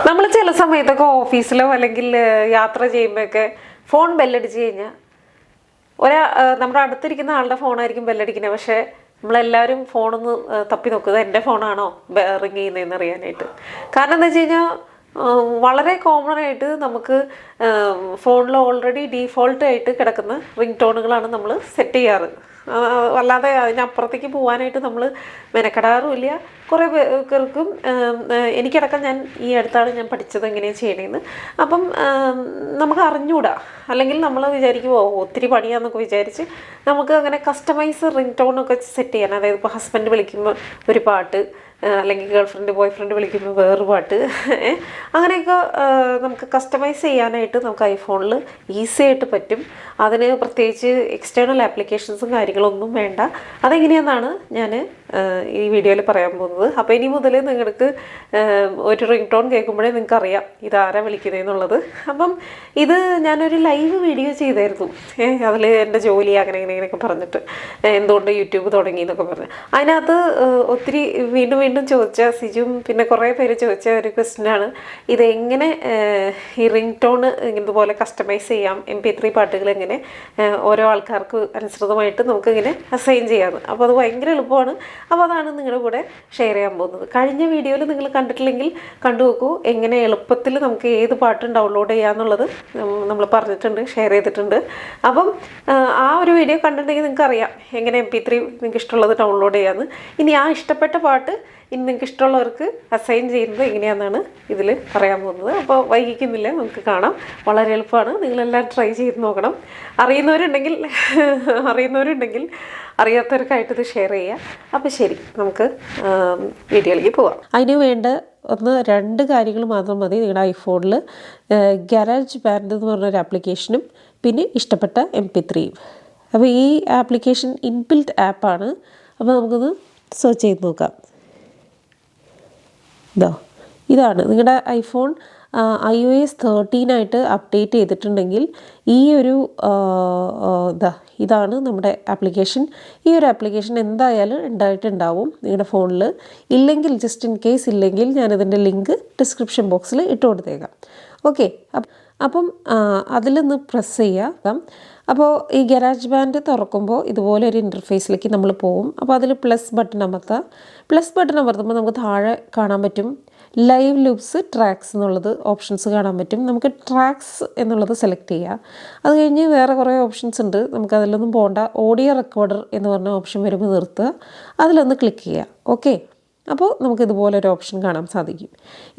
നമ്മൾ ചില സമയത്തൊക്കെ ഓഫീസിലോ അല്ലെങ്കിൽ യാത്ര ചെയ്യുമ്പോഴൊക്കെ ഫോൺ ബെല്ലടിച്ച് കഴിഞ്ഞാൽ നമ്മുടെ അടുത്തിരിക്കുന്ന ആളുടെ ഫോണായിരിക്കും ബെല്ലടിക്കുന്നത്. പക്ഷേ നമ്മളെല്ലാവരും ഫോണൊന്ന് തപ്പി നോക്കുക, എൻ്റെ ഫോണാണോ റിങ് ചെയ്യുന്നതെന്ന് അറിയാനായിട്ട്. കാരണം എന്താ വെച്ച് കഴിഞ്ഞാൽ വളരെ കോമൺ ആയിട്ട് നമുക്ക് ഫോണിൽ ഓൾറെഡി ഡീഫോൾട്ടായിട്ട് കിടക്കുന്ന റിംഗ് ടോണുകളാണ് നമ്മൾ സെറ്റ് ചെയ്യാറ്. അല്ലാതെ അതിനപ്പുറത്തേക്ക് പോകാനായിട്ട് നമ്മൾ മെനക്കെടാറുമില്ല. കുറേ പേർക്കും എനിക്കടക്കം ഞാൻ ഈ അടുത്താണ് ഞാൻ പഠിച്ചത് എങ്ങനെയാണ് ചെയ്യണേന്ന്. അപ്പം നമുക്ക് അറിഞ്ഞൂടാ, അല്ലെങ്കിൽ നമ്മൾ വിചാരിക്കുമോ ഒത്തിരി പണിയാന്നൊക്കെ വിചാരിച്ച് നമുക്ക് അങ്ങനെ കസ്റ്റമൈസ് റിംഗ് ടോണൊക്കെ സെറ്റ് ചെയ്യാൻ, അതായത് ഇപ്പോൾ ഹസ്ബൻഡ് വിളിക്കുമ്പോൾ ഒരു പാട്ട്, അല്ലെങ്കിൽ ഗേൾ ഫ്രണ്ട് ബോയ് ഫ്രണ്ട് വിളിക്കുമ്പോൾ വേറൊരു പാട്ട്, അങ്ങനെയൊക്കെ നമുക്ക് കസ്റ്റമൈസ് ചെയ്യാനായിട്ട് നമുക്ക് ഐഫോണിൽ ഈസി ആയിട്ട് പറ്റും. അതിന് പ്രത്യേകിച്ച് എക്സ്റ്റേണൽ ആപ്ലിക്കേഷൻസും കാര്യങ്ങളൊന്നും വേണ്ട. അതെങ്ങനെയാണെന്നാണ് ഞാൻ ഈ വീഡിയോയിൽ പറയാൻ പോകുന്നത്. അപ്പോൾ ഇനി മുതൽ നിങ്ങൾക്ക് ഒരു റിംഗ് ടോൺ കേൾക്കുമ്പോഴേ നിങ്ങൾക്ക് അറിയാം ഇതാരാ വിളിക്കുന്നതെന്നുള്ളത്. അപ്പം ഇത് ഞാനൊരു ലൈവ് വീഡിയോ ചെയ്തായിരുന്നു. അതിൽ എൻ്റെ ജോലി അങ്ങനെ ഇങ്ങനെയൊക്കെ പറഞ്ഞിട്ട് എന്തുകൊണ്ട് യൂട്യൂബ് തുടങ്ങി എന്നൊക്കെ പറഞ്ഞു. അതിനകത്ത് ഒത്തിരി വീണ്ടും ചോദിച്ച സിജും പിന്നെ കുറേ പേര് ചോദിച്ച ഒരു ക്വസ്റ്റ്യനാണ്, ഇതെങ്ങനെ ഈ റിംഗ് ടോൺ ഇതുപോലെ കസ്റ്റമൈസ് ചെയ്യാം, mp3 പാട്ടുകൾ എങ്ങനെ ഓരോ ആൾക്കാർക്ക് അനുസൃതമായിട്ട് നമുക്കിങ്ങനെ അസൈൻ ചെയ്യാമെന്ന്. അപ്പോൾ അത് ഭയങ്കര എളുപ്പമാണ്. അപ്പോൾ അതാണ് നിങ്ങളുടെ കൂടെ ഷെയർ ചെയ്യാൻ പോകുന്നത്. കഴിഞ്ഞ വീഡിയോയിൽ നിങ്ങൾ കണ്ടിട്ടില്ലെങ്കിൽ കണ്ടു നോക്കൂ, എങ്ങനെ എളുപ്പത്തിൽ നമുക്ക് ഏത് പാട്ടും ഡൗൺലോഡ് ചെയ്യാമെന്നുള്ളത് നമ്മൾ പറഞ്ഞിട്ടുണ്ട്, ഷെയർ ചെയ്തിട്ടുണ്ട്. അപ്പം ആ ഒരു വീഡിയോ കണ്ടിട്ടുണ്ടെങ്കിൽ നിങ്ങൾക്ക് അറിയാം എങ്ങനെ mp3 നിങ്ങൾക്ക് ഇഷ്ടമുള്ളത് ഡൗൺലോഡ് ചെയ്യാമെന്ന്. ഇനി ആ ഇഷ്ടപ്പെട്ട പാട്ട് ഇനി നിങ്ങൾക്ക് ഇഷ്ടമുള്ളവർക്ക് അസൈൻ ചെയ്യുന്നത് എങ്ങനെയാണെന്നാണ് ഇതിൽ പറയാൻ പോകുന്നത്. അപ്പോൾ വൈകിക്കുന്നില്ല, നമുക്ക് കാണാം. വളരെ എളുപ്പമാണ്, നിങ്ങളെല്ലാം ട്രൈ ചെയ്ത് നോക്കണം. അറിയുന്നവരുണ്ടെങ്കിൽ അറിയാത്തവർക്കായിട്ട് ഇത് ഷെയർ ചെയ്യുക. അപ്പോൾ ശരി, നമുക്ക് വീഡിയോയിലേക്ക് പോവാം. അതിന് വേണ്ട 1-2 കാര്യങ്ങൾ മാത്രം മതി. നിങ്ങളുടെ ഐഫോണിൽ ഗാരേജ് ബാൻഡ് എന്ന് പറഞ്ഞൊരു ആപ്ലിക്കേഷനും പിന്നെ ഇഷ്ടപ്പെട്ട mp3യും. അപ്പോൾ ഈ ആപ്ലിക്കേഷൻ ഇൻബിൽറ്റ് ആപ്പാണ്. അപ്പോൾ നമുക്കൊന്ന് സെർച്ച് ചെയ്ത് നോക്കാം. ഇതാണ് നിങ്ങളുടെ ഐഫോൺ iOS 13 അപ്ഡേറ്റ് ചെയ്തിട്ടുണ്ടെങ്കിൽ ഈ ഒരു ഇതാണ് നമ്മുടെ ആപ്ലിക്കേഷൻ. ഈ ഒരു ആപ്ലിക്കേഷൻ എന്തായാലും ഉണ്ടായിട്ടുണ്ടാവും നിങ്ങളുടെ ഫോണിൽ. ഇല്ലെങ്കിൽ ജസ്റ്റ് ഇൻ കേസ് ഇല്ലെങ്കിൽ ഞാനിതിൻ്റെ ലിങ്ക് ഡിസ്ക്രിപ്ഷൻ ബോക്സിൽ ഇട്ട് കൊടുത്തേക്കാം. ഓക്കെ, അപ്പം അതിലൊന്ന് പ്രസ് ചെയ്യാം. അപ്പോൾ ഈ ഗരാജ് ബാൻഡ് തുറക്കുമ്പോൾ ഇതുപോലെ ഒരു ഇൻ്റർഫേസിലേക്ക് നമ്മൾ പോകും. അപ്പോൾ അതിൽ പ്ലസ് ബട്ടൺ അമർത്താം. പ്ലസ് ബട്ടൺ അമർത്തുമ്പോൾ നമുക്ക് താഴെ കാണാൻ പറ്റും ലൈവ് ലൂപ്സ്, ട്രാക്സ് എന്നുള്ളത് ഓപ്ഷൻസ് കാണാൻ പറ്റും. നമുക്ക് ട്രാക്സ് എന്നുള്ളത് സെലക്ട് ചെയ്യാം. അത് കഴിഞ്ഞ് വേറെ കുറേ ഓപ്ഷൻസ് ഉണ്ട്, നമുക്കതിലൊന്നും പോകണ്ട. ഓഡിയോ റെക്കോർഡർ എന്ന് പറഞ്ഞ ഓപ്ഷൻ വരുമ്പോൾ നിർത്തുക, അതിലൊന്ന് ക്ലിക്ക് ചെയ്യുക. ഓക്കെ, അപ്പോൾ നമുക്കിതുപോലെ ഒരു ഓപ്ഷൻ കാണാൻ സാധിക്കും.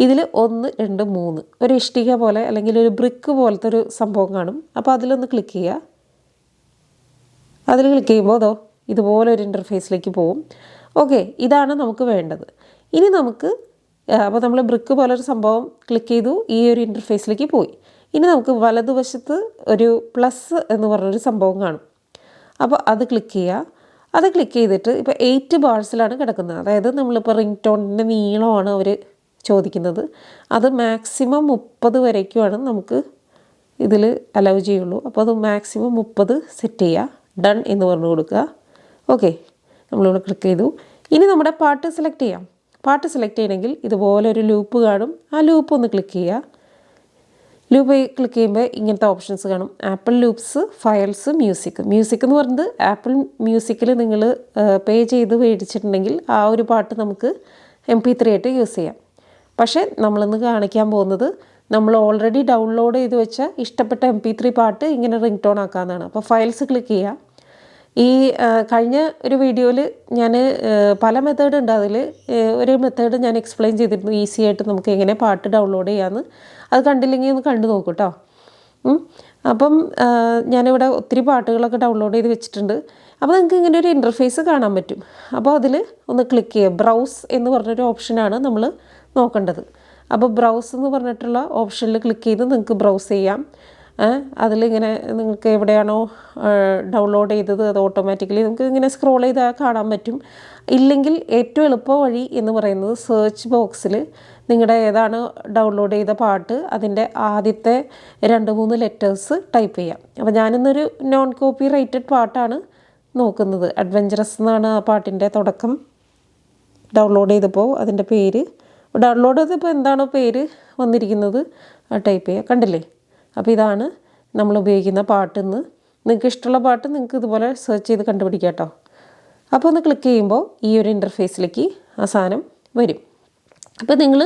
ഇതിൽ 1, 2, 3 ഒരു ഇഷ്ടിക പോലെ അല്ലെങ്കിൽ ഒരു ബ്രിക്ക് പോലത്തെ ഒരു സംഭവം കാണും. അപ്പോൾ അതിലൊന്ന് ക്ലിക്ക് ചെയ്യുക. അതിൽ ക്ലിക്ക് ചെയ്യുമ്പോൾ ഇതുപോലെ ഒരു ഇൻ്റർഫേസിലേക്ക് പോകും. ഓക്കെ, ഇതാണ് നമുക്ക് വേണ്ടത്. ഇനി നമുക്ക് അപ്പോൾ നമ്മൾ ബ്രിക്ക് പോലൊരു സംഭവം ക്ലിക്ക് ചെയ്തു, ഈ ഒരു ഇൻ്റർഫേസിലേക്ക് പോയി. ഇനി നമുക്ക് വലതുവശത്ത് ഒരു പ്ലസ് എന്ന് പറഞ്ഞൊരു സംഭവം കാണും. അപ്പോൾ അത് ക്ലിക്ക് ചെയ്യുക. അത് ക്ലിക്ക് ചെയ്തിട്ട് ഇപ്പോൾ 8 ബാർസിലാണ് കിടക്കുന്നത്. അതായത് നമ്മളിപ്പോൾ റിംഗ് ടോണിൻ്റെ നീളമാണ് അവർ ചോദിക്കുന്നത്. അത് മാക്സിമം 30 വരയ്ക്കുമാണ് നമുക്ക് ഇതിൽ അലൗ ചെയ്യുള്ളൂ. അപ്പോൾ അത് മാക്സിമം 30 സെറ്റ് ചെയ്യുക. ഡൺ എന്ന് പറഞ്ഞു കൊടുക്കുക. ഓക്കെ, നമ്മളിവിടെ ക്ലിക്ക് ചെയ്തു. ഇനി നമ്മുടെ പാട്ട് സെലക്ട് ചെയ്യാം. പാട്ട് സെലക്ട് ചെയ്യണമെങ്കിൽ ഇതുപോലെ ഒരു ലൂപ്പ് കാണും. ആ ലൂപ്പ് ഒന്ന് ക്ലിക്ക് ചെയ്യുക. ലൂപ്പ് ക്ലിക്ക് ചെയ്യുമ്പോൾ ഇങ്ങനത്തെ ഓപ്ഷൻസ് കാണും: apple loops, files, music. Music എന്ന് പറയുന്നത് ആപ്പിൾ മ്യൂസിക്കിൽ നിങ്ങൾ പേ ചെയ്ത് മേടിച്ചിട്ടുണ്ടെങ്കിൽ ആ ഒരു പാട്ട് നമുക്ക് mp3 ആയിട്ട് യൂസ് ചെയ്യാം. പക്ഷേ നമ്മളിന്ന് കാണിക്കാൻ പോകുന്നത് നമ്മൾ ഓൾറെഡി ഡൗൺലോഡ് ചെയ്ത് വെച്ച ഇഷ്ടപ്പെട്ട mp3 പാട്ട് ഇങ്ങനെ റിംഗ് ടോൺ ആക്കാമെന്നാണ്. അപ്പോൾ ഫയൽസ് ക്ലിക്ക് ചെയ്യുക. ഈ കഴിഞ്ഞ ഒരു വീഡിയോയിൽ ഞാൻ പല മെത്തേഡ് ഉണ്ട്. അതിൽ ഒരു മെത്തേഡ് ഞാൻ എക്സ്പ്ലെയിൻ ചെയ്തിരുന്നു, ഈസി ആയിട്ട് നമുക്ക് എങ്ങനെ പാട്ട് ഡൗൺലോഡ് ചെയ്യാമെന്ന്. അത് കണ്ടില്ലെങ്കിൽ ഒന്ന് കണ്ടു നോക്കൂ കേട്ടോ. അപ്പം ഞാനിവിടെ ഒത്തിരി പാട്ടുകളൊക്കെ ഡൗൺലോഡ് ചെയ്ത് വെച്ചിട്ടുണ്ട്. അപ്പോൾ നിങ്ങൾക്ക് ഇങ്ങനെ ഒരു ഇൻ്റർഫേസ് കാണാൻ പറ്റും. അപ്പോൾ അതിൽ ഒന്ന് ക്ലിക്ക് ചെയ്യുക. ബ്രൗസ് എന്ന് പറഞ്ഞൊരു ഓപ്ഷനാണ് നമ്മൾ നോക്കേണ്ടത്. അപ്പോൾ ബ്രൗസ് എന്ന് പറഞ്ഞിട്ടുള്ള ഓപ്ഷനിൽ ക്ലിക്ക് ചെയ്ത് നിങ്ങൾക്ക് ബ്രൗസ് ചെയ്യാം. അതിലിങ്ങനെ നിങ്ങൾക്ക് എവിടെയാണോ ഡൗൺലോഡ് ചെയ്തത് അത് ഓട്ടോമാറ്റിക്കലി നമുക്ക് ഇങ്ങനെ സ്ക്രോൾ ചെയ്താൽ കാണാൻ പറ്റും. ഇല്ലെങ്കിൽ ഏറ്റവും എളുപ്പ വഴി എന്ന് പറയുന്നത് സെർച്ച് ബോക്സിൽ നിങ്ങളുടെ ഏതാണ് ഡൗൺലോഡ് ചെയ്ത പാട്ട് അതിൻ്റെ ആദ്യത്തെ 2-3 ലെറ്റേഴ്സ് ടൈപ്പ് ചെയ്യാം. അപ്പോൾ ഞാനിന്നൊരു നോൺ കോപ്പി റൈറ്റഡ് പാട്ടാണ് നോക്കുന്നത്. അഡ്വഞ്ചറസ് എന്നാണ് ആ പാട്ടിൻ്റെ തുടക്കം. ഡൗൺലോഡ് ചെയ്തപ്പോൾ അതിൻ്റെ പേര് ഡൗൺലോഡ് ചെയ്തപ്പോൾ എന്താണോ പേര് വന്നിരിക്കുന്നത് അത് ടൈപ്പ് ചെയ്യുക. കണ്ടില്ലേ? അപ്പോൾ ഇതാണ് നമ്മൾ ഉപയോഗിക്കുന്ന പാട്ടെന്ന്. നിങ്ങൾക്ക് ഇഷ്ടമുള്ള പാട്ട് നിങ്ങൾക്ക് ഇതുപോലെ സെർച്ച് ചെയ്ത് കണ്ടുപിടിക്കാം കേട്ടോ. അപ്പോൾ ഒന്ന് ക്ലിക്ക് ചെയ്യുമ്പോൾ ഈ ഒരു ഇൻ്റർഫേസിലേക്ക് ആ സാധനം വരും. അപ്പോൾ നിങ്ങൾ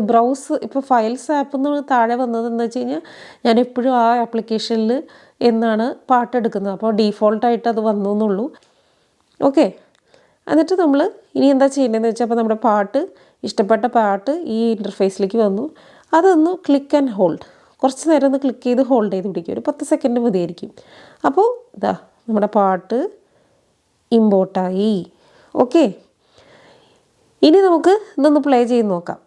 ബ്രൗസ് ഇപ്പോൾ ഫയൽസ് ആപ്പ് എന്ന് താഴെ വന്നതെന്ന് വെച്ച് കഴിഞ്ഞാൽ ഞാൻ എപ്പോഴും ആ ആപ്ലിക്കേഷനിൽ എന്നാണ് പാട്ട് എടുക്കുന്നത്. അപ്പോൾ ഡീഫോൾട്ടായിട്ട് അത് വന്നു എന്നുള്ളൂ. ഓക്കെ, എന്നിട്ട് നമ്മൾ ഇനി എന്താ ചെയ്യേണ്ടതെന്ന് വെച്ചാൽ അപ്പോൾ നമ്മുടെ പാട്ട്, ഇഷ്ടപ്പെട്ട പാട്ട് ഈ ഇൻ്റർഫേസിലേക്ക് വന്നു. അതൊന്ന് ക്ലിക്ക് ആൻഡ് ഹോൾഡ്, കുറച്ച് നേരം ഒന്ന് ക്ലിക്ക് ചെയ്ത് ഹോൾഡ് ചെയ്ത് പിടിക്കും. ഒരു 10 സെക്കൻഡ് മതിയായിരിക്കും. അപ്പോൾ ഇതാ നമ്മുടെ പാട്ട് ഇമ്പോർട്ടായി. ഓക്കെ, ഇനി നമുക്ക് ഇതൊന്ന് പ്ലേ ചെയ്ത് നോക്കാം.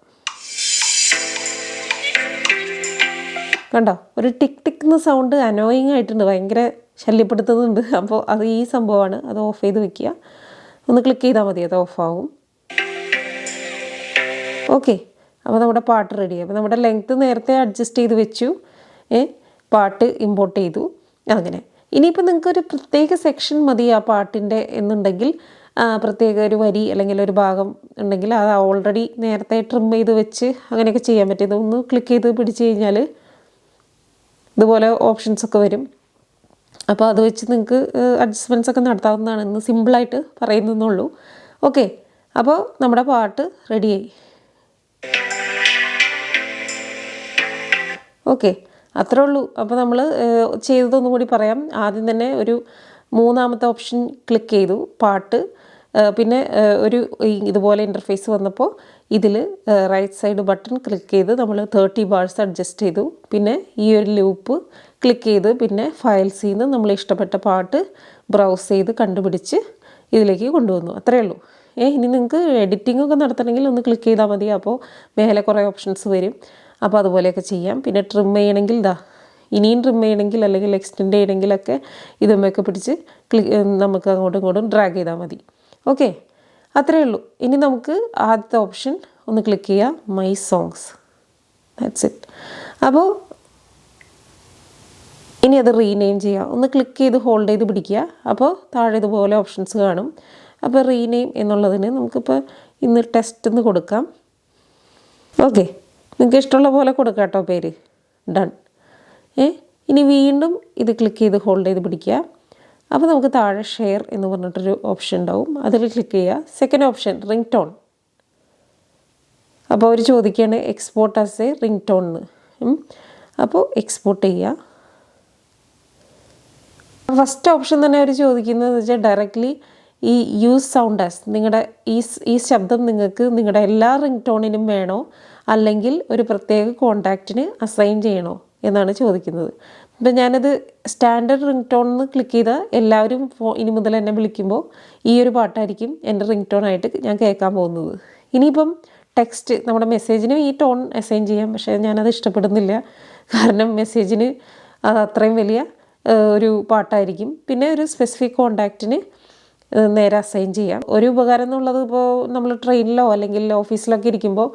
കണ്ടോ? ഒരു ടിക് ടിക് എന്ന സൗണ്ട് അനോയിങ് ആയിട്ടുണ്ട്, ഭയങ്കര ശല്യപ്പെടുത്തുന്നുണ്ട്. അപ്പോൾ അത് ഈ സംഭവമാണ്. അത് ഓഫ് ചെയ്ത് വെക്കുക. ഒന്ന് ക്ലിക്ക് ചെയ്താൽ മതി, അത് ഓഫാവും. ഓക്കെ, അപ്പോൾ നമ്മുടെ പാട്ട് റെഡി. അപ്പോൾ നമ്മുടെ ലെങ്ത്ത് നേരത്തെ അഡ്ജസ്റ്റ് ചെയ്ത് വെച്ചു, പാട്ട് ഇമ്പോർട്ട് ചെയ്തു. അങ്ങനെ ഇനിയിപ്പോൾ നിങ്ങൾക്കൊരു പ്രത്യേക സെക്ഷൻ മതി ആ പാട്ടിൻ്റെ എന്നുണ്ടെങ്കിൽ, പ്രത്യേക ഒരു വരി അല്ലെങ്കിൽ ഒരു ഭാഗം ഉണ്ടെങ്കിൽ അത് ഓൾറെഡി നേരത്തെ ട്രിം ചെയ്ത് വെച്ച് അങ്ങനെയൊക്കെ ചെയ്യാൻ പറ്റും. ഇതൊന്ന് ക്ലിക്ക് ചെയ്ത് പിടിച്ച് കഴിഞ്ഞാൽ ഇതുപോലെ ഓപ്ഷൻസൊക്കെ വരും. അപ്പോൾ അത് വെച്ച് നിങ്ങൾക്ക് അഡ്ജസ്റ്റ്മെൻറ്റ്സ് ഒക്കെ നടത്താവുന്നതാണ്. ഇന്ന് സിമ്പിളായിട്ട് പറയുന്നതെന്നുള്ളൂ. ഓക്കെ, അപ്പോൾ നമ്മുടെ പാട്ട് റെഡിയായി. ഓക്കെ, അത്രേ ഉള്ളൂ. അപ്പോൾ നമ്മൾ ചെയ്തതൊന്നും കൂടി പറയാം. ആദ്യം തന്നെ ഒരു 3ാമത്തെ ഓപ്ഷൻ ക്ലിക്ക് ചെയ്തു, പാട്ട്. പിന്നെ ഒരു ഇതുപോലെ ഇൻ്റർഫേസ് വന്നപ്പോൾ ഇതിൽ റൈറ്റ് സൈഡ് ബട്ടൺ ക്ലിക്ക് ചെയ്ത് നമ്മൾ 30 ബാർസ് അഡ്ജസ്റ്റ് ചെയ്തു. പിന്നെ ഈ ഒരു ലൂപ്പ് ക്ലിക്ക് ചെയ്ത് പിന്നെ ഫയൽസിൽ നിന്ന് നമ്മൾ ഇഷ്ടപ്പെട്ട പാട്ട് ബ്രൗസ് ചെയ്ത് കണ്ടുപിടിച്ച് ഇതിലേക്ക് കൊണ്ടുവന്നു. അത്രയേ ഉള്ളൂ. ഇനി നിങ്ങൾക്ക് എഡിറ്റിംഗ് ഒക്കെ നടത്തണമെങ്കിൽ ഒന്ന് ക്ലിക്ക് ചെയ്താൽ മതി. അപ്പോൾ മേലെ കുറേ ഓപ്ഷൻസ് വരും. അപ്പോൾ അതുപോലെയൊക്കെ ചെയ്യാം. പിന്നെ ട്രിം ചെയ്യണമെങ്കിൽ ഇനിയും ട്രിം ചെയ്യണമെങ്കിൽ അല്ലെങ്കിൽ എക്സ്റ്റെൻഡ് ചെയ്യണമെങ്കിലൊക്കെ ഇതുമൊക്കെ പിടിച്ച് നമുക്ക് അങ്ങോട്ടും ഇങ്ങോട്ടും ഡ്രാഗ് ചെയ്താൽ മതി. ഓക്കെ, അത്രയേ ഉള്ളൂ. ഇനി നമുക്ക് ആദ്യത്തെ ഓപ്ഷൻ ഒന്ന് ക്ലിക്ക് ചെയ്യാം, മൈ സോങ്സ്. That's it. അപ്പോൾ ഇനി അത് റീനെയിം ചെയ്യാം. ഒന്ന് ക്ലിക്ക് ചെയ്ത് ഹോൾഡ് ചെയ്ത് പിടിക്കുക. അപ്പോൾ താഴെ ഇതുപോലെ ഓപ്ഷൻസ് കാണും. അപ്പോൾ റീനെയിം എന്നുള്ളതിന് നമുക്കിപ്പോൾ ഇന്ന് ടെസ്റ്റ് എന്ന് കൊടുക്കാം. ഓക്കെ, നിങ്ങൾക്ക് ഇഷ്ടമുള്ള പോലെ കൊടുക്കാം കേട്ടോ പേര്. ഡൺ. ഇനി വീണ്ടും ഇത് ക്ലിക്ക് ചെയ്ത് ഹോൾഡ് ചെയ്ത് പിടിക്കുക. അപ്പോൾ നമുക്ക് താഴെ ഷെയർ എന്ന് പറഞ്ഞിട്ടൊരു ഓപ്ഷൻ ഉണ്ടാവും. അതിൽ ക്ലിക്ക് ചെയ്യുക. Second option ring tone. അപ്പോൾ അവർ ചോദിക്കുകയാണ് export as A ring tone എന്ന്. അപ്പോൾ എക്സ്പോർട്ട് ചെയ്യുക. ഫസ്റ്റ് ഓപ്ഷൻ തന്നെ അവർ ചോദിക്കുന്നത് വെച്ചാൽ ഡയറക്റ്റ്ലി ഈ യൂസ് സൗണ്ട് ആസ്, നിങ്ങളുടെ ഈ ശബ്ദം നിങ്ങൾക്ക് നിങ്ങളുടെ എല്ലാ റിംഗ് ടോണിനും വേണോ അല്ലെങ്കിൽ ഒരു പ്രത്യേക കോണ്ടാക്റ്റിന് അസൈൻ ചെയ്യണോ എന്നാണ് ചോദിക്കുന്നത്. ഇപ്പം ഞാനത് സ്റ്റാൻഡേർഡ് റിംഗ് ടോൺ എന്ന് ക്ലിക്ക് ചെയ്താൽ എല്ലാവരും ഇനി മുതൽ എന്നെ വിളിക്കുമ്പോൾ ഈ ഒരു പാട്ടായിരിക്കും എൻ്റെ റിംഗ് ടോൺ ആയിട്ട് ഞാൻ കേൾക്കാൻ പോകുന്നത്. ഇനിയിപ്പം ടെക്സ്റ്റ് നമ്മുടെ മെസ്സേജിന് ഈ ടോൺ അസൈൻ ചെയ്യാം. പക്ഷേ ഞാനത് ഇഷ്ടപ്പെടുന്നില്ല. കാരണം മെസ്സേജിന് അത് അത്രയും വലിയ ഒരു പാട്ടായിരിക്കും. പിന്നെ ഒരു സ്പെസിഫിക് കോണ്ടാക്റ്റിന് നേരെ അസൈൻ ചെയ്യാം. ഒരു ഉപകാരം എന്നുള്ളത് ഇപ്പോൾ നമ്മൾ ട്രെയിനിലോ അല്ലെങ്കിൽ ഓഫീസിലൊക്കെ ഇരിക്കുമ്പോൾ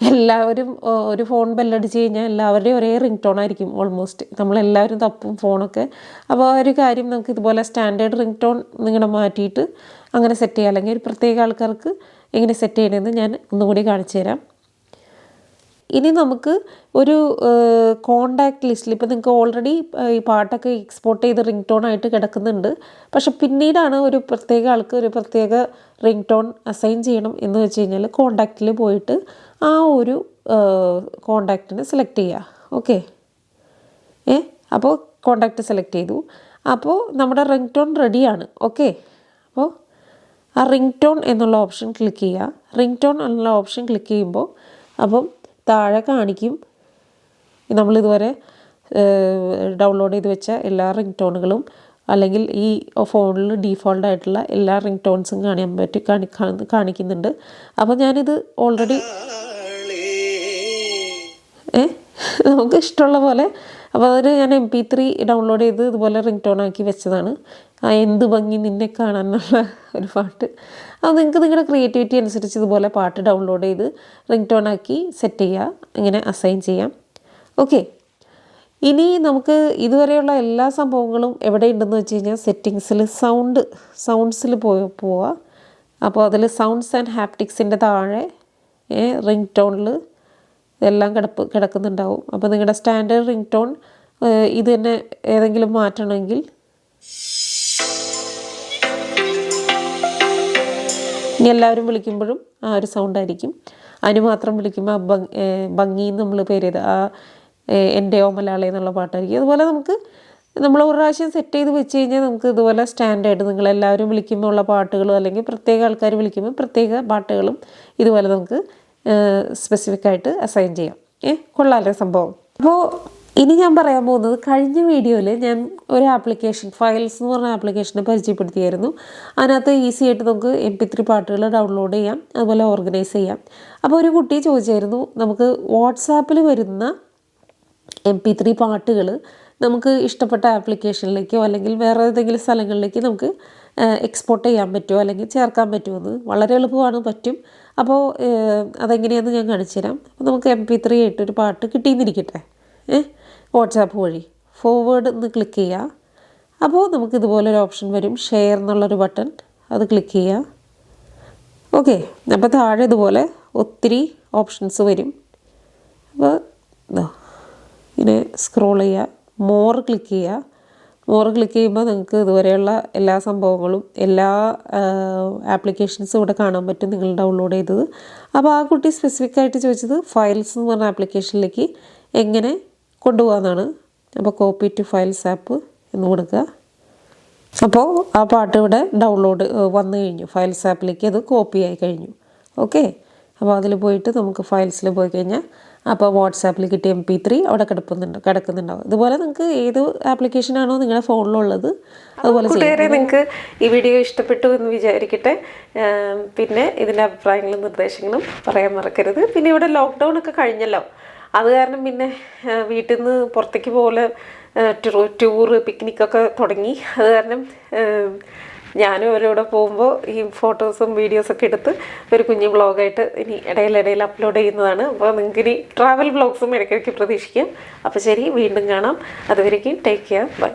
എല്ലാവരും ഒരു ഫോൺ ബെല്ലടിച്ച് കഴിഞ്ഞാൽ എല്ലാവരുടെയും ഒരേ റിംഗ് ടോൺ ആയിരിക്കും ഓൾമോസ്റ്റ്. നമ്മളെല്ലാവരും തപ്പും ഫോണൊക്കെ. അപ്പോൾ ആ ഒരു കാര്യം നമുക്ക് ഇതുപോലെ സ്റ്റാൻഡേർഡ് റിംഗ് ടോൺ നിങ്ങളുടെ മാറ്റിയിട്ട് അങ്ങനെ സെറ്റ് ചെയ്യാം. അല്ലെങ്കിൽ ഒരു പ്രത്യേക ആൾക്കാർക്ക് എങ്ങനെ സെറ്റ് ചെയ്യണമെന്ന് ഞാൻ ഒന്നുകൂടി കാണിച്ചു തരാം. ഇനി നമുക്ക് ഒരു കോണ്ടാക്ട് ലിസ്റ്റിൽ ഇപ്പോൾ നിങ്ങൾക്ക് ഓൾറെഡി ഈ പാട്ടൊക്കെ എക്സ്പോർട്ട് ചെയ്ത് റിംഗ് ടോൺ ആയിട്ട് കിടക്കുന്നുണ്ട്. പക്ഷെ പിന്നീടാണ് ഒരു പ്രത്യേക ആൾക്ക് ഒരു പ്രത്യേക റിംഗ് ടോൺ അസൈൻ ചെയ്യണം എന്ന് വെച്ച് കഴിഞ്ഞാൽ കോണ്ടാക്റ്റിൽ പോയിട്ട് ആ ഒരു കോണ്ടാക്റ്റിനെ സെലക്ട് ചെയ്യുക. ഓക്കെ, അപ്പോൾ കോണ്ടാക്റ്റ് സെലക്ട് ചെയ്തു. അപ്പോൾ നമ്മുടെ റിംഗ് ടോൺ റെഡിയാണ്. ഓക്കെ, അപ്പോൾ ആ റിംഗ് ടോൺ എന്നുള്ള ഓപ്ഷൻ ക്ലിക്ക് ചെയ്യുക. റിംഗ് ടോൺ എന്നുള്ള ഓപ്ഷൻ ക്ലിക്ക് ചെയ്യുമ്പോൾ അപ്പം താഴെ കാണിക്കും നമ്മളിതുവരെ ഡൗൺലോഡ് ചെയ്ത് വെച്ച എല്ലാ റിംഗ് ടോണുകളും അല്ലെങ്കിൽ ഈ ഫോണിൽ ഡീഫോൾട്ടായിട്ടുള്ള എല്ലാ റിംഗ് ടോൺസും കാണാൻ പറ്റി കാണിക്കുന്നുണ്ട്. അപ്പോൾ ഞാനിത് ഓൾറെഡി നമുക്ക് ഇഷ്ടമുള്ള പോലെ, അപ്പോൾ അതിന് ഞാൻ mp3 ഡൗൺലോഡ് ചെയ്ത് ഇതുപോലെ റിംഗ് ടോൺ ആക്കി വെച്ചതാണ്. എന്ത് ഭംഗി നിന്നെ കാണാനുള്ള ഒരു പാട്ട്. അത് നിങ്ങൾക്ക് നിങ്ങളുടെ ക്രിയേറ്റിവിറ്റി അനുസരിച്ച് ഇതുപോലെ പാട്ട് ഡൗൺലോഡ് ചെയ്ത് റിംഗ് ടോൺ ആക്കി സെറ്റ് ചെയ്യുക, ഇങ്ങനെ അസൈൻ ചെയ്യാം. ഓക്കെ, ഇനി നമുക്ക് ഇതുവരെയുള്ള എല്ലാ സംഭവങ്ങളും എവിടെയുണ്ടെന്ന് വെച്ച് കഴിഞ്ഞാൽ സെറ്റിങ്സിൽ സൗണ്ട്സിൽ പോവുക. അപ്പോൾ അതിൽ സൗണ്ട്സ് ആൻഡ് ഹാപ്റ്റിക്സിൻ്റെ താഴെ റിംഗ് ടോണിൽ എല്ലാം കിടക്കുന്നുണ്ടാവും. അപ്പോൾ നിങ്ങളുടെ സ്റ്റാൻഡേർഡ് റിംഗ് ടോൺ ഇത് തന്നെ ഏതെങ്കിലും മാറ്റണമെങ്കിൽ ഇനി എല്ലാവരും വിളിക്കുമ്പോഴും ആ ഒരു സൗണ്ടായിരിക്കും. അതിന് മാത്രം വിളിക്കുമ്പോൾ ഭംഗി നമ്മൾ പേര് ചെയ്ത് എൻ്റെയോ മലയാളം എന്നുള്ള പാട്ടായിരിക്കും. അതുപോലെ നമ്മൾ ഒരു പ്രാവശ്യം സെറ്റ് ചെയ്ത് വെച്ച് കഴിഞ്ഞാൽ നമുക്ക് ഇതുപോലെ സ്റ്റാൻഡേർഡ് നിങ്ങളെല്ലാവരും വിളിക്കുമ്പോൾ ഉള്ള പാട്ടുകളും അല്ലെങ്കിൽ പ്രത്യേക ആൾക്കാർ വിളിക്കുമ്പോൾ പ്രത്യേക പാട്ടുകളും ഇതുപോലെ നമുക്ക് സ്പെസിഫിക് ആയിട്ട് അസൈൻ ചെയ്യാം. കൊള്ളാമല്ലേ സംഭവം? അപ്പോൾ ഇനി ഞാൻ പറയാൻ പോകുന്നത്, കഴിഞ്ഞ വീഡിയോയിൽ ഞാൻ ഒരു ആപ്ലിക്കേഷൻ ഫയൽസ് എന്ന് പറഞ്ഞ ആപ്ലിക്കേഷനെ പരിചയപ്പെടുത്തിയായിരുന്നു. അതിനകത്ത് ഈസി ആയിട്ട് നമുക്ക് mp3 പാട്ടുകൾ ഡൗൺലോഡ് ചെയ്യാം, അതുപോലെ ഓർഗനൈസ് ചെയ്യാം. അപ്പോൾ ഒരു കുട്ടി ചോദിച്ചായിരുന്നു, നമുക്ക് വാട്സാപ്പിൽ വരുന്ന mp3 പാട്ടുകൾ നമുക്ക് ഇഷ്ടപ്പെട്ട ആപ്ലിക്കേഷനിലേക്കോ അല്ലെങ്കിൽ വേറെ ഏതെങ്കിലും സ്ഥലങ്ങളിലേക്ക് നമുക്ക് എക്സ്പോർട്ട് ചെയ്യാൻ പറ്റുമോ അല്ലെങ്കിൽ ചേർക്കാൻ പറ്റുമോ എന്ന്. വളരെ എളുപ്പമാണ്, പറ്റും. അപ്പോൾ അതെങ്ങനെയാണെന്ന് ഞാൻ കാണിച്ചു തരാം. അപ്പോൾ നമുക്ക് mp3 ആയിട്ടൊരു പാട്ട് കിട്ടിയെന്നിരിക്കട്ടെ, വാട്സാപ്പ് വഴി ഫോർവേഡ് എന്ന് ക്ലിക്ക് ചെയ്യുക. അപ്പോൾ നമുക്ക് ഇതുപോലൊരു ഓപ്ഷൻ വരും, ഷെയർ എന്നുള്ളൊരു ബട്ടൺ, അത് ക്ലിക്ക് ചെയ്യുക. ഓക്കെ, അപ്പോൾ താഴെ ഇതുപോലെ ഒത്തിരി ഓപ്ഷൻസ് വരും. അപ്പോൾ ഇങ്ങനെ സ്ക്രോൾ ചെയ്യുക, മോർ ക്ലിക്ക് ചെയ്യുക. മോർ ക്ലിക്ക് ചെയ്യുമ്പോൾ നിങ്ങൾക്ക് ഇതുവരെയുള്ള എല്ലാ സംഭവങ്ങളും എല്ലാ ആപ്ലിക്കേഷൻസും ഇവിടെ കാണാൻ പറ്റും, നിങ്ങൾ ഡൗൺലോഡ് ചെയ്തത്. അപ്പോൾ ആ കുട്ടി സ്പെസിഫിക് ആയിട്ട് ചോദിച്ചത് ഫയൽസ് എന്ന് പറഞ്ഞ ആപ്ലിക്കേഷനിലേക്ക് എങ്ങനെ കൊണ്ടുപോകാമെന്നാണ്. അപ്പോൾ കോപ്പി ടു ഫയൽസ് ആപ്പ് എന്ന് കൊടുക്കുക. അപ്പോൾ ആ പാട്ട് ഇവിടെ ഡൗൺലോഡ് വന്നു കഴിഞ്ഞു, ഫയൽസ് ആപ്പിലേക്ക് അത് കോപ്പി ആയി കഴിഞ്ഞു. ഓക്കെ, അപ്പോൾ അതിൽ പോയിട്ട് നമുക്ക് ഫയൽസിൽ പോയി കഴിഞ്ഞാൽ അപ്പോൾ വാട്സാപ്പിൽ കിട്ടിയ mp3 അവിടെ കിടക്കുന്നുണ്ടാവും. ഇതുപോലെ നിങ്ങൾക്ക് ഏത് ആപ്ലിക്കേഷനാണോ നിങ്ങളുടെ ഫോണിലുള്ളത് അതുപോലെ കൂട്ടുകാരെ, നിങ്ങൾക്ക് ഈ വീഡിയോ ഇഷ്ടപ്പെട്ടു എന്ന് വിചാരിക്കട്ടെ. പിന്നെ ഇതിൻ്റെ അഭിപ്രായങ്ങളും നിർദ്ദേശങ്ങളും പറയാൻ മറക്കരുത്. പിന്നെ ഇവിടെ ലോക്ക്ഡൗൺ ഒക്കെ കഴിഞ്ഞല്ലോ, അത് കാരണം പിന്നെ വീട്ടിൽ നിന്ന് പുറത്തേക്ക് പോലെ ടൂറ് പിക്നിക്കൊക്കെ തുടങ്ങി. അത് കാരണം ഞാനും അവരോട് പോകുമ്പോൾ ഈ ഫോട്ടോസും വീഡിയോസൊക്കെ എടുത്ത് ഒരു കുഞ്ഞു വ്ളോഗായിട്ട് ഇനി ഇടയിലിടയിൽ അപ്ലോഡ് ചെയ്യുന്നതാണ്. അപ്പോൾ നിങ്ങൾക്ക് ഇനി ട്രാവൽ വ്ളോഗ്സും ഇടയ്ക്കിടയ്ക്ക് പ്രതീക്ഷിക്കാം. അപ്പോൾ ശരി, വീണ്ടും കാണാം. അതുവരേക്കും ടേക്ക് കെയർ, ബൈ.